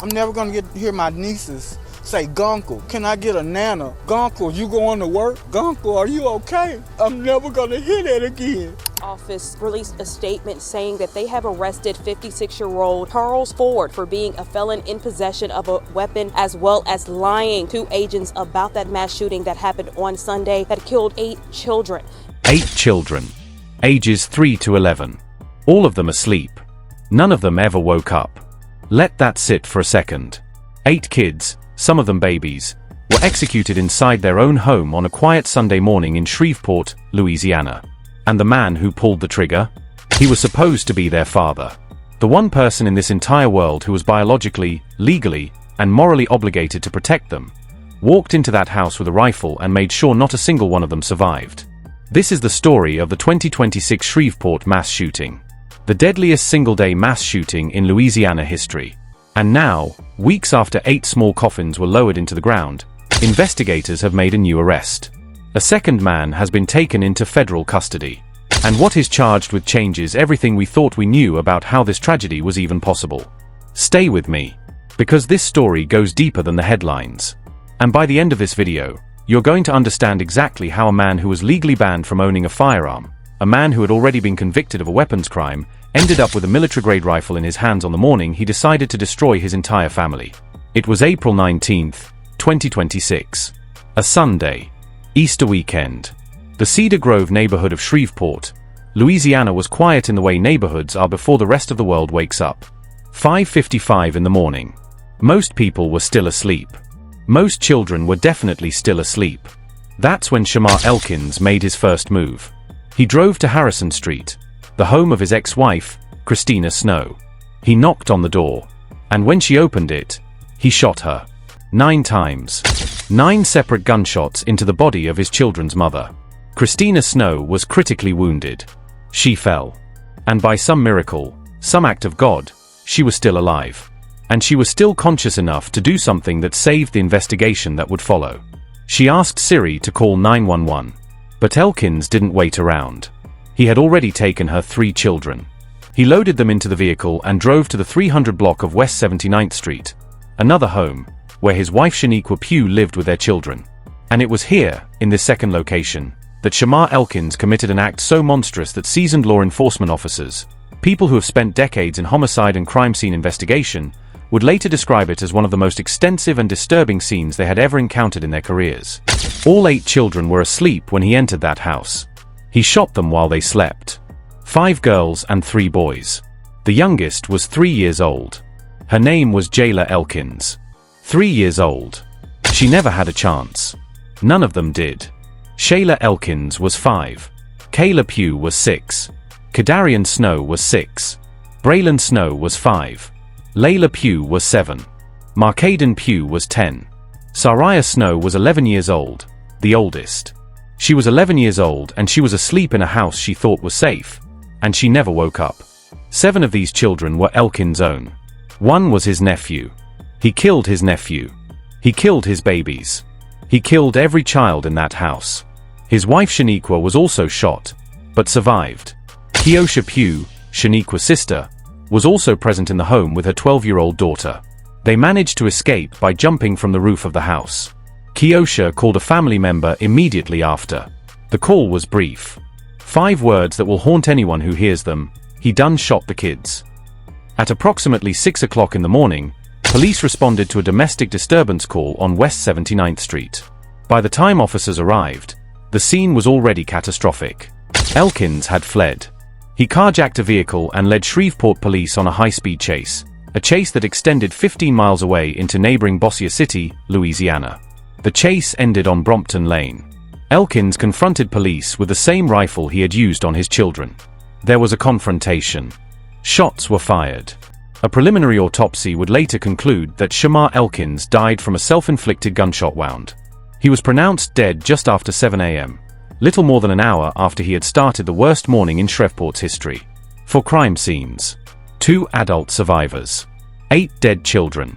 I'm never gonna get to hear my nieces say, Gunkle, can I get a nana? Gunkle, you going to work? Gunkle, are you okay? I'm never gonna hear that again. Office released a statement saying that they have arrested 56-year-old Charles Ford for being a felon in possession of a weapon, as well as lying to agents about that mass shooting that happened on Sunday that killed 8 children. 8 children, ages 3 to 11. All of them asleep. None of them ever woke up. Let that sit for a second. 8 kids, some of them babies, were executed inside their own home on a quiet Sunday morning in Shreveport, Louisiana. And the man who pulled the trigger? He was supposed to be their father. The one person in this entire world who was biologically, legally, and morally obligated to protect them, walked into that house with a rifle and made sure not a single one of them survived. This is the story of the 2026 Shreveport mass shooting, the deadliest single-day mass shooting in Louisiana history. And now, weeks after 8 small coffins were lowered into the ground, investigators have made a new arrest. A second man has been taken into federal custody. And what is charged with changes everything we thought we knew about how this tragedy was even possible. Stay with me, because this story goes deeper than the headlines. And by the end of this video, you're going to understand exactly how a man who was legally banned from owning a firearm, a man who had already been convicted of a weapons crime, ended up with a military-grade rifle in his hands on the morning he decided to destroy his entire family. It was April 19, 2026. A Sunday. Easter weekend. The Cedar Grove neighborhood of Shreveport, Louisiana was quiet in the way neighborhoods are before the rest of the world wakes up. 5:55 in the morning. Most people were still asleep. Most children were definitely still asleep. That's when Shamar Elkins made his first move. He drove to Harrison Street, the home of his ex-wife, Christina Snow. He knocked on the door, and when she opened it, he shot her. 9 times. 9 separate gunshots into the body of his children's mother. Christina Snow was critically wounded. She fell. And by some miracle, some act of God, she was still alive. And she was still conscious enough to do something that saved the investigation that would follow. She asked Siri to call 911. But Elkins didn't wait around. He had already taken her 3 children. He loaded them into the vehicle and drove to the 300 block of West 79th Street, another home, where his wife Shaniqua Pugh lived with their children. And it was here, in this second location, that Shamar Elkins committed an act so monstrous that seasoned law enforcement officers, people who have spent decades in homicide and crime scene investigation, would later describe it as one of the most extensive and disturbing scenes they had ever encountered in their careers. All 8 children were asleep when he entered that house. He shot them while they slept. 5 girls and 3 boys. The youngest was 3 years old. Her name was Jayla Elkins. 3 years old. She never had a chance. None of them did. Shayla Elkins was 5. Kayla Pugh was 6. Kadarian Snow was 6. Braylon Snow was 5. Layla Pugh was 7. Markaden Pugh was 10. Sariah Snow was 11 years old, the oldest. She was 11 years old and she was asleep in a house she thought was safe, and she never woke up. 7 of these children were Elkins' own. 1 was his nephew. He killed his nephew. He killed his babies. He killed every child in that house. His wife Shaniqua was also shot, but survived. Keosha Pugh, Shaniqua's sister, was also present in the home with her 12-year-old daughter. They managed to escape by jumping from the roof of the house. Keosha called a family member immediately after. The call was brief. 5 words that will haunt anyone who hears them: he done shot the kids. At approximately 6 o'clock in the morning, police responded to a domestic disturbance call on West 79th Street. By the time officers arrived, the scene was already catastrophic. Elkins had fled. He carjacked a vehicle and led Shreveport police on a high-speed chase, a chase that extended 15 miles away into neighboring Bossier City, Louisiana. The chase ended on Brompton Lane. Elkins confronted police with the same rifle he had used on his children. There was a confrontation. Shots were fired. A preliminary autopsy would later conclude that Shamar Elkins died from a self-inflicted gunshot wound. He was pronounced dead just after 7 a.m., little more than an hour after he had started the worst morning in Shreveport's history. 4 crime scenes. 2 adult survivors. 8 dead children.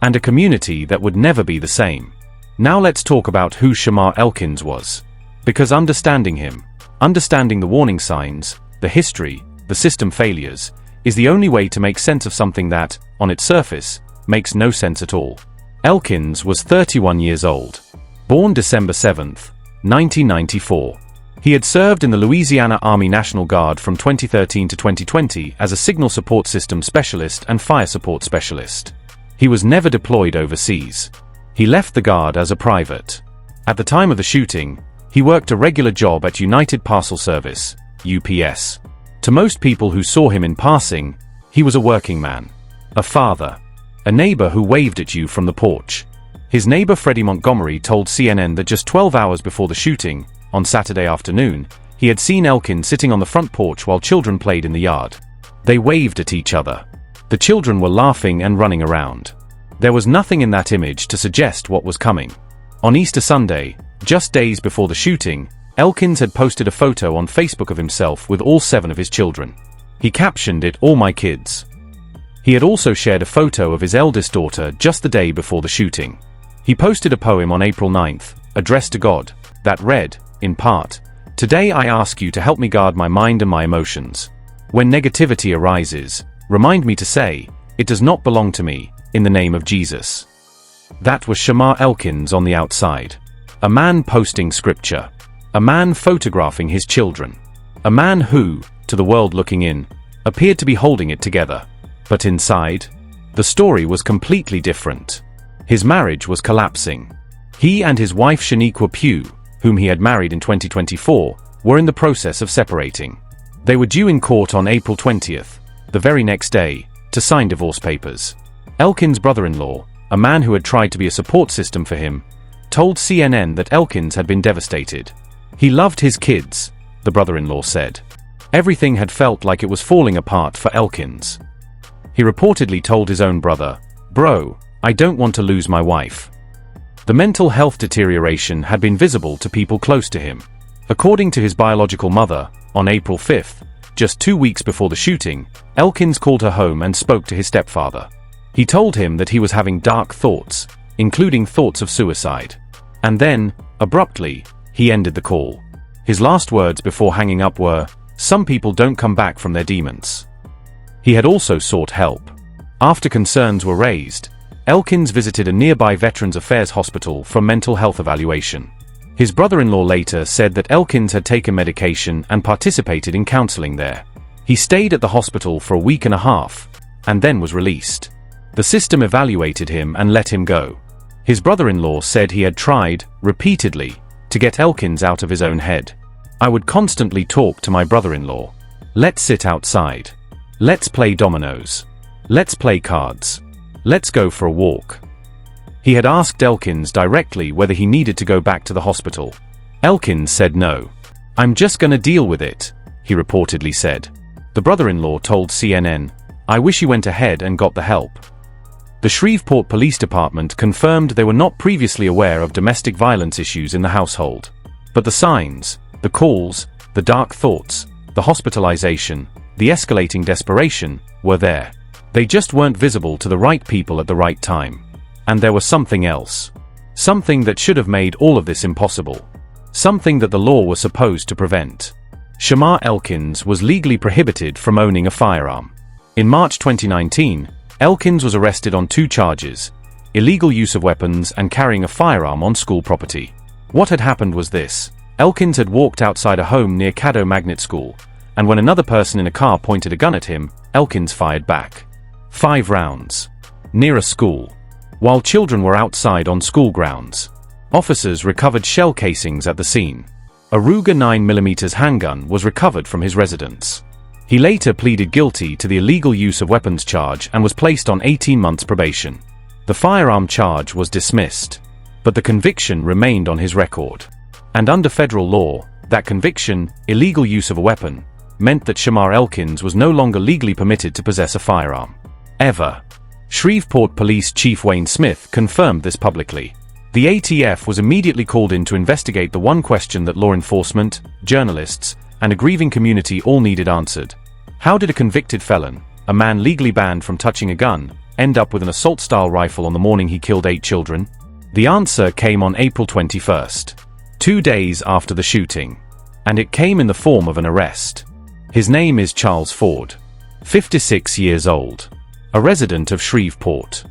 And a community that would never be the same. Now let's talk about who Shamar Elkins was. Because understanding him, understanding the warning signs, the history, the system failures, is the only way to make sense of something that, on its surface, makes no sense at all. Elkins was 31 years old. Born December 7, 1994. He had served in the Louisiana Army National Guard from 2013 to 2020 as a signal support system specialist and fire support specialist. He was never deployed overseas. He left the Guard as a private. At the time of the shooting, he worked a regular job at United Parcel Service, UPS. To most people who saw him in passing, he was a working man, a father, a neighbor who waved at you from the porch. His neighbor Freddie Montgomery told CNN that just 12 hours before the shooting, on Saturday afternoon, he had seen Elkins sitting on the front porch while children played in the yard. They waved at each other. The children were laughing and running around. There was nothing in that image to suggest what was coming. On Easter Sunday, just days before the shooting, Elkins had posted a photo on Facebook of himself with all 7 of his children. He captioned it, "All my kids." He had also shared a photo of his eldest daughter just the day before the shooting. He posted a poem on April 9th, addressed to God, that read, in part, "Today I ask you to help me guard my mind and my emotions. When negativity arises, remind me to say, it does not belong to me, in the name of Jesus." That was Shamar Elkins on the outside. A man posting scripture. A man photographing his children. A man who, to the world looking in, appeared to be holding it together. But inside, the story was completely different. His marriage was collapsing. He and his wife Shaniqua Pugh, whom he had married in 2024, were in the process of separating. They were due in court on April 20th, the very next day, to sign divorce papers. Elkins' brother-in-law, a man who had tried to be a support system for him, told CNN that Elkins had been devastated. He loved his kids, the brother-in-law said. Everything had felt like it was falling apart for Elkins. He reportedly told his own brother, "Bro, I don't want to lose my wife." The mental health deterioration had been visible to people close to him. According to his biological mother, on April 5th, just 2 weeks before the shooting, Elkins called her home and spoke to his stepfather. He told him that he was having dark thoughts, including thoughts of suicide. And then, abruptly, he ended the call. His last words before hanging up were, "Some people don't come back from their demons." He had also sought help. After concerns were raised, Elkins visited a nearby Veterans Affairs hospital for mental health evaluation. His brother-in-law later said that Elkins had taken medication and participated in counseling there. He stayed at the hospital for a week and a half, and then was released. The system evaluated him and let him go. His brother-in-law said he had tried, repeatedly, to get Elkins out of his own head. "I would constantly talk to my brother-in-law. Let's sit outside. Let's play dominoes. Let's play cards. Let's go for a walk." He had asked Elkins directly whether he needed to go back to the hospital. Elkins said no. "I'm just gonna deal with it," he reportedly said. The brother-in-law told CNN, "I wish he went ahead and got the help." The Shreveport Police Department confirmed they were not previously aware of domestic violence issues in the household. But the signs, the calls, the dark thoughts, the hospitalization, the escalating desperation, were there. They just weren't visible to the right people at the right time. And there was something else. Something that should have made all of this impossible. Something that the law was supposed to prevent. Shamar Elkins was legally prohibited from owning a firearm. In March 2019, Elkins was arrested on 2 charges: illegal use of weapons and carrying a firearm on school property. What had happened was this: Elkins had walked outside a home near Caddo Magnet School, and when another person in a car pointed a gun at him, Elkins fired back. 5 rounds. Near a school. While children were outside on school grounds. Officers recovered shell casings at the scene. A Ruger 9mm handgun was recovered from his residence. He later pleaded guilty to the illegal use of weapons charge and was placed on 18 months probation. The firearm charge was dismissed, but the conviction remained on his record. And under federal law, that conviction, illegal use of a weapon, meant that Shamar Elkins was no longer legally permitted to possess a firearm. Ever. Shreveport Police Chief Wayne Smith confirmed this publicly. The ATF was immediately called in to investigate the one question that law enforcement, journalists, and a grieving community all needed answered. How did a convicted felon, a man legally banned from touching a gun, end up with an assault-style rifle on the morning he killed 8 children? The answer came on April 21st, 2 days after the shooting. And it came in the form of an arrest. His name is Charles Ford, 56 years old. A resident of Shreveport.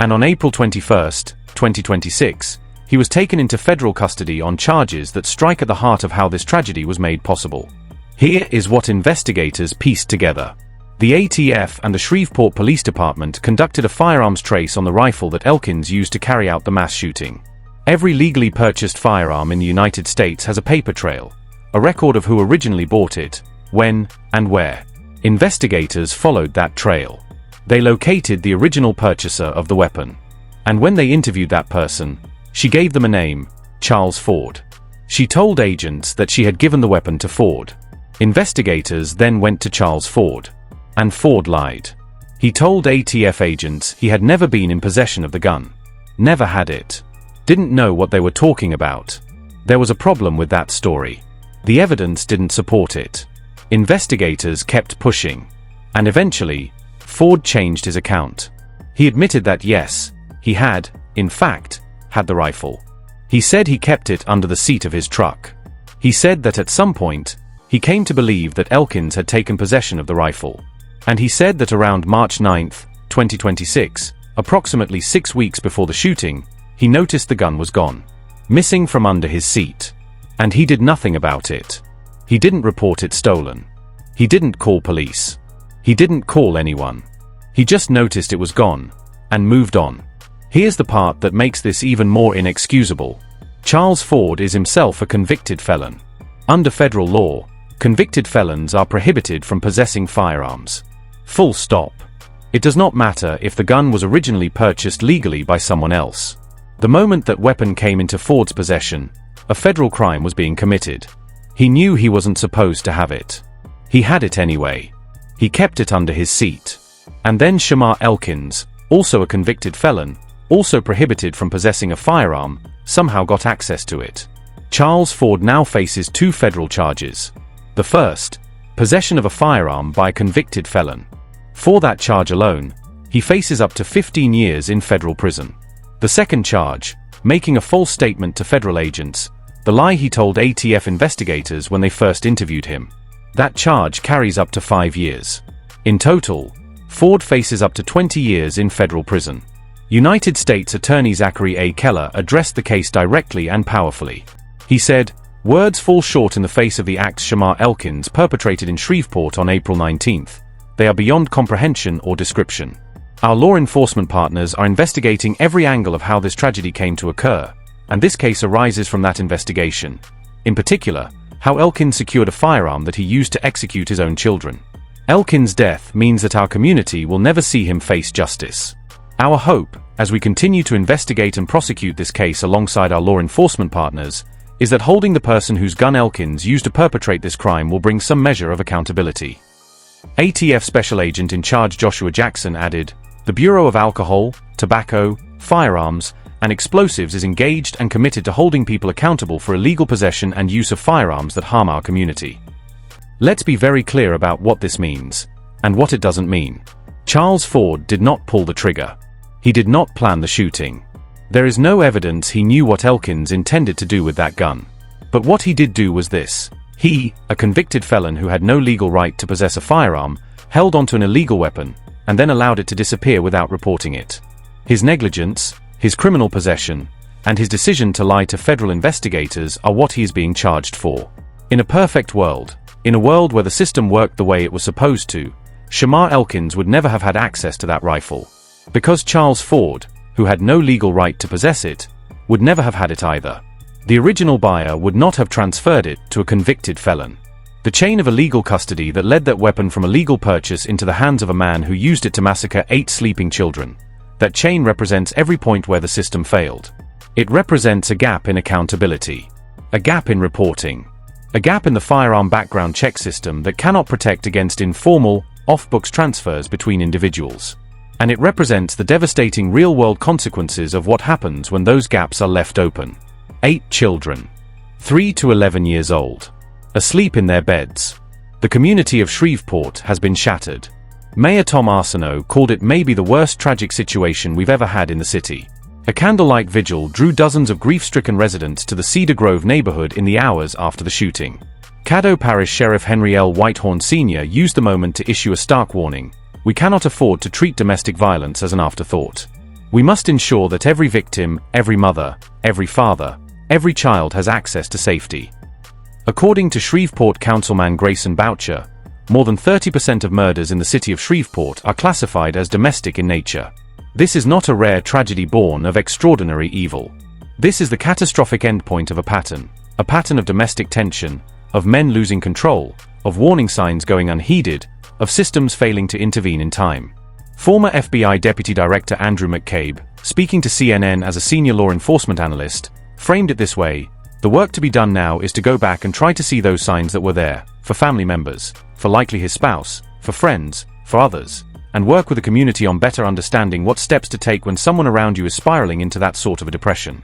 and on April 21, 2026, he was taken into federal custody on charges that strike at the heart of how this tragedy was made possible. Here is what investigators pieced together. The ATF and the Shreveport Police Department conducted a firearms trace on the rifle that Elkins used to carry out the mass shooting. Every legally purchased firearm in the United States has a paper trail, a record of who originally bought it, when, and where. Investigators followed that trail. They located the original purchaser of the weapon. And when they interviewed that person, she gave them a name, Charles Ford. She told agents that she had given the weapon to Ford. Investigators then went to Charles Ford. And Ford lied. He told ATF agents he had never been in possession of the gun. Never had it. Didn't know what they were talking about. There was a problem with that story. The evidence didn't support it. Investigators kept pushing. And eventually, Ford changed his account. He admitted that yes, he had, in fact, had the rifle. He said he kept it under the seat of his truck. He said that at some point, he came to believe that Elkins had taken possession of the rifle. And he said that around March 9, 2026, approximately 6 weeks before the shooting, he noticed the gun was gone, missing from under his seat. And he did nothing about it. He didn't report it stolen. He didn't call police. He didn't call anyone. He just noticed it was gone, and moved on. Here's the part that makes this even more inexcusable. Charles Ford is himself a convicted felon. Under federal law, convicted felons are prohibited from possessing firearms. Full stop. It does not matter if the gun was originally purchased legally by someone else. The moment that weapon came into Ford's possession, a federal crime was being committed. He knew he wasn't supposed to have it. He had it anyway. He kept it under his seat. And then Shamar Elkins, also a convicted felon, also prohibited from possessing a firearm, somehow got access to it. Charles Ford now faces 2 federal charges. The first, possession of a firearm by a convicted felon. For that charge alone, he faces up to 15 years in federal prison. The second charge, making a false statement to federal agents, the lie he told ATF investigators when they first interviewed him. That charge carries up to 5 years. In total, Ford faces up to 20 years in federal prison. United States Attorney Zachary A. Keller addressed the case directly and powerfully. He said, "Words fall short in the face of the acts Shamar Elkins perpetrated in Shreveport on April 19th. They are beyond comprehension or description. Our law enforcement partners are investigating every angle of how this tragedy came to occur, and this case arises from that investigation. In particular, how Elkins secured a firearm that he used to execute his own children. Elkins' death means that our community will never see him face justice. Our hope, as we continue to investigate and prosecute this case alongside our law enforcement partners, is that holding the person whose gun Elkins used to perpetrate this crime will bring some measure of accountability." ATF Special Agent in Charge Joshua Jackson added, "The Bureau of Alcohol, Tobacco, Firearms, and Explosives is engaged and committed to holding people accountable for illegal possession and use of firearms that harm our community." Let's be very clear about what this means, and what it doesn't mean. Charles Ford did not pull the trigger. He did not plan the shooting. There is no evidence he knew what Elkins intended to do with that gun. But what he did do was this. He, a convicted felon who had no legal right to possess a firearm, held onto an illegal weapon, and then allowed it to disappear without reporting it. His negligence, his criminal possession, and his decision to lie to federal investigators are what he is being charged for. In a perfect world, in a world where the system worked the way it was supposed to, Shamar Elkins would never have had access to that rifle. Because Charles Ford, who had no legal right to possess it, would never have had it either. The original buyer would not have transferred it to a convicted felon. The chain of illegal custody that led that weapon from a legal purchase into the hands of a man who used it to massacre 8 sleeping children. That chain represents every point where the system failed. It represents a gap in accountability. A gap in reporting. A gap in the firearm background check system that cannot protect against informal, off-books transfers between individuals. And it represents the devastating real-world consequences of what happens when those gaps are left open. 8 children. 3 to 11 years old. Asleep in their beds. The community of Shreveport has been shattered. Mayor Tom Arsenault called it maybe the worst tragic situation we've ever had in the city. A candlelight vigil drew dozens of grief-stricken residents to the Cedar Grove neighborhood in the hours after the shooting. Caddo Parish Sheriff Henry L. Whitehorn Sr. used the moment to issue a stark warning. We cannot afford to treat domestic violence as an afterthought. We must ensure that every victim, every mother, every father, every child has access to safety. According to Shreveport Councilman Grayson Boucher, more than 30% of murders in the city of Shreveport are classified as domestic in nature. This is not a rare tragedy born of extraordinary evil. This is the catastrophic endpoint of a pattern of domestic tension, of men losing control, of warning signs going unheeded, of systems failing to intervene in time. Former FBI Deputy Director Andrew McCabe, speaking to CNN as a senior law enforcement analyst, framed it this way: the work to be done now is to go back and try to see those signs that were there, for family members, for likely his spouse, for friends, for others, and work with the community on better understanding what steps to take when someone around you is spiraling into that sort of a depression.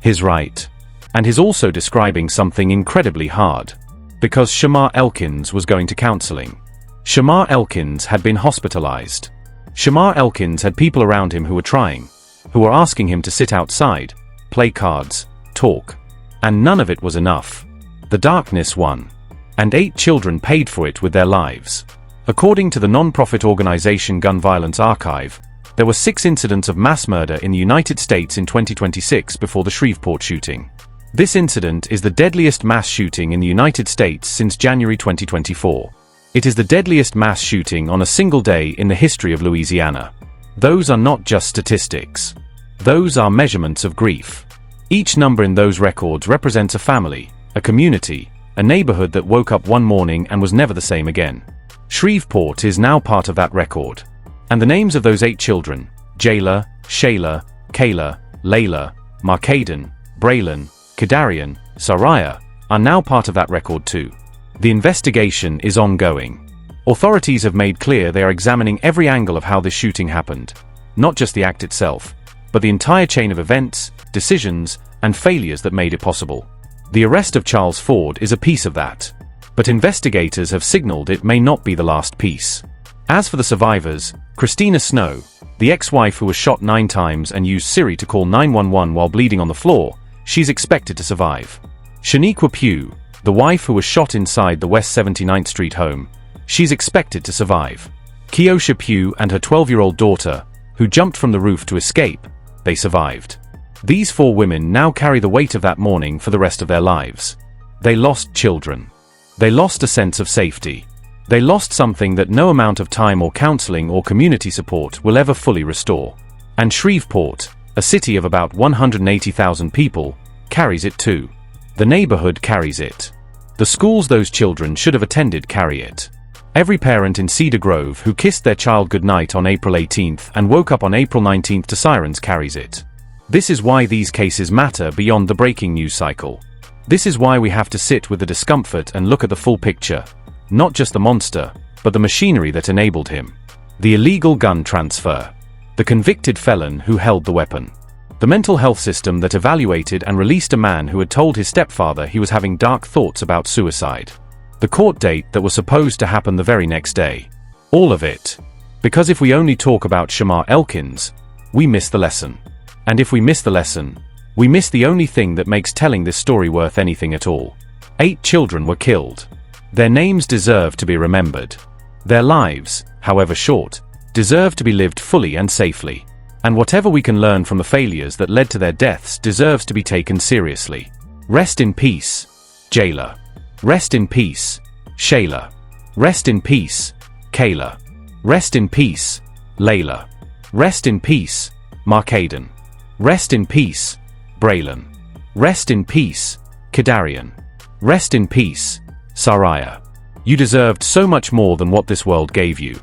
He's right. And he's also describing something incredibly hard. Because Shamar Elkins was going to counseling. Shamar Elkins had been hospitalized. Shamar Elkins had people around him who were trying, who were asking him to sit outside, play cards, talk. And none of it was enough. The darkness won. And 8 children paid for it with their lives. According to the non-profit organization Gun Violence Archive, there were 6 incidents of mass murder in the United States in 2026 before the Shreveport shooting. This incident is the deadliest mass shooting in the United States since January 2024. It is the deadliest mass shooting on a single day in the history of Louisiana. Those are not just statistics. Those are measurements of grief. Each number in those records represents a family, a community, a neighborhood that woke up one morning and was never the same again. Shreveport is now part of that record. And the names of those 8 children, Jayla, Shayla, Kayla, Layla, Markaden, Braylon, Kedarian, Saraya, are now part of that record too. The investigation is ongoing. Authorities have made clear they are examining every angle of how this shooting happened. Not just the act itself, but the entire chain of events, decisions, and failures that made it possible. The arrest of Charles Ford is a piece of that. But investigators have signaled it may not be the last piece. As for the survivors, Christina Snow, the ex-wife who was shot 9 times and used Siri to call 911 while bleeding on the floor, she's expected to survive. Shaniqua Pugh, the wife who was shot inside the West 79th Street home, she's expected to survive. Keosha Pugh and her 12-year-old daughter, who jumped from the roof to escape, they survived. These 4 women now carry the weight of that morning for the rest of their lives. They lost children. They lost a sense of safety. They lost something that no amount of time or counseling or community support will ever fully restore. And Shreveport, a city of about 180,000 people, carries it too. The neighborhood carries it. The schools those children should have attended carry it. Every parent in Cedar Grove who kissed their child goodnight on April 18th and woke up on April 19th to sirens carries it. This is why these cases matter beyond the breaking news cycle. This is why we have to sit with the discomfort and look at the full picture. Not just the monster, but the machinery that enabled him. The illegal gun transfer. The convicted felon who held the weapon. The mental health system that evaluated and released a man who had told his stepfather he was having dark thoughts about suicide. The court date that was supposed to happen the very next day. All of it. Because if we only talk about Shamar Elkins, we miss the lesson. And if we miss the lesson, we miss the only thing that makes telling this story worth anything at all. 8 children were killed. Their names deserve to be remembered. Their lives, however short, deserve to be lived fully and safely. And whatever we can learn from the failures that led to their deaths deserves to be taken seriously. Rest in peace, Jayla. Rest in peace, Shayla. Rest in peace, Kayla. Rest in peace, Layla. Rest in peace, Markaden. Rest in peace, Braylon. Rest in peace, Kedarian. Rest in peace, Saraya. You deserved so much more than what this world gave you.